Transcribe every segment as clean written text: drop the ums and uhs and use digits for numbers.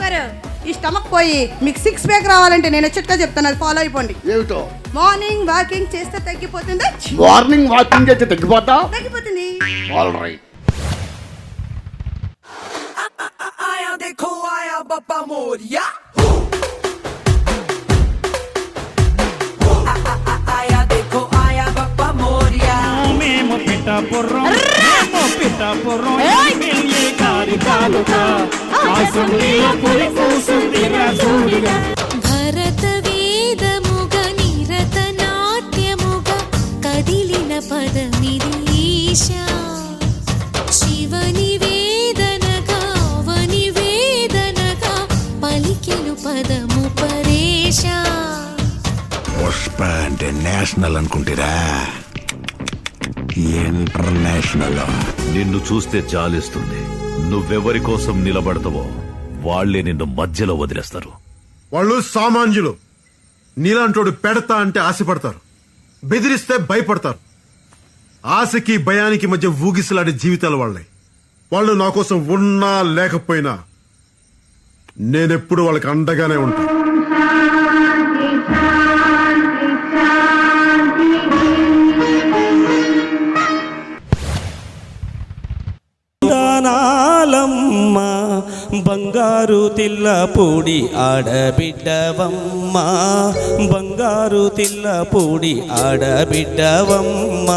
గారు ఈ స్టమక్ పోయి మీకు 6 ప్యాక్ రావాలంటే నేను చిట్కా చెప్తాను, అది ఫాలో అయిపోండి. ఏమిటో? మార్నింగ్ వాకింగ్ చేస్తే తగ్గిపోతుంది. మార్నింగ్ వాకింగ్ చేస్తే తగ్గిపోతుంది. All right. आया देखो आया बापा मोरिया आया देखो आया बापा मोरिया మేము పిఠాపురం వెళ్ళే కారి కాలుక అసెంబ్లీలో పురి కూసుంది రాజుడిగా. భరత వేదముగ నిరత నాట్యముగ కదిలిన పదమిది ఈశా. శివని వేదనగా అవని వేదనగా పలికెను పదము పరేశా. పుష్ప అంటే నేషనల్ అనుకుంటారా? ఇంటర్నేషనల్. నిన్ను చూస్తే జాలిస్తుంది. నువ్వెవరి కోసం నిలబడతావో వాళ్లే నిన్ను మధ్యలో వదిలేస్తారు. వాళ్ళు సామాన్యులు. నీలాంటోడు పెడతా అంటే ఆశపడతారు, బెదిరిస్తే భయపడతారు. ఆశకి భయానికి మధ్య ఊగిసలాడే జీవితాలు వాళ్ళే. వాళ్ళు నా కోసం ఉన్నా లేకపోయినా నేనెప్పుడు వాళ్ళకి అండగానే ఉంటాను. దానాలమ్మ బంగారు తిల్లపూడి ఆడబిడ్డవమ్మ, బంగారు తిల్లపూడి ఆడబిడ్డవమ్మ.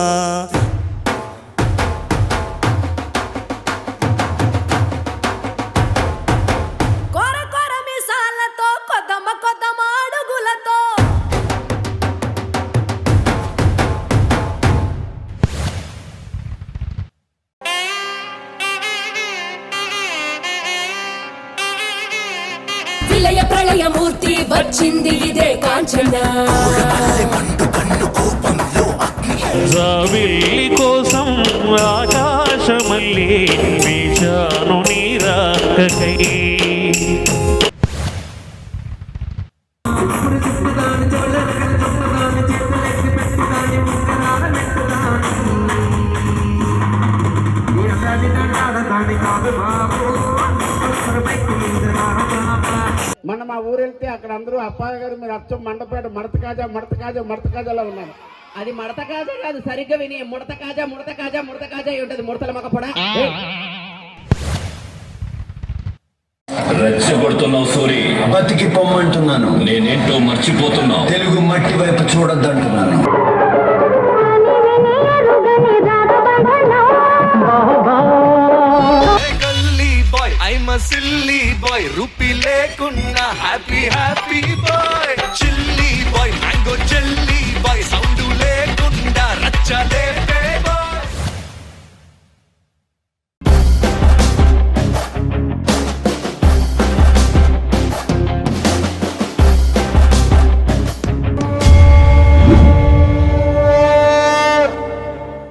కొర కొర మిసాలతో కొద్దమ కొద్దమ అడుగులతో విలయ ప్రళయమూర్తి వచ్చింది ఇదే కాంచన. జాబిల్లి కోసం ఆకాశమల్లి వేచాను నీరాకై. మొన్న మా ఊరు వెళ్తే అక్కడ అందరూ అప్పాయ గారు మీరు అచ్చం మండపేట మడత కాజాలో ఉన్నారు. అది మడత కాజా కాదు, సరిగ్గా విని ముడత కాజా ఉంటది. ముడతల మగ పొడ రెచ్చగొడుతున్నావు సూరి. బతికి పొమ్మంటున్నాను. నేనేంటో మర్చిపోతున్నావు. తెలుగు మట్టి వైపు చూడొద్దంటున్నాను. I'm a silly boy, rupee లేకున్నా happy boy. Chilli boy, mango jelly boy, sound లేకుండా రచ్చ లేకుండా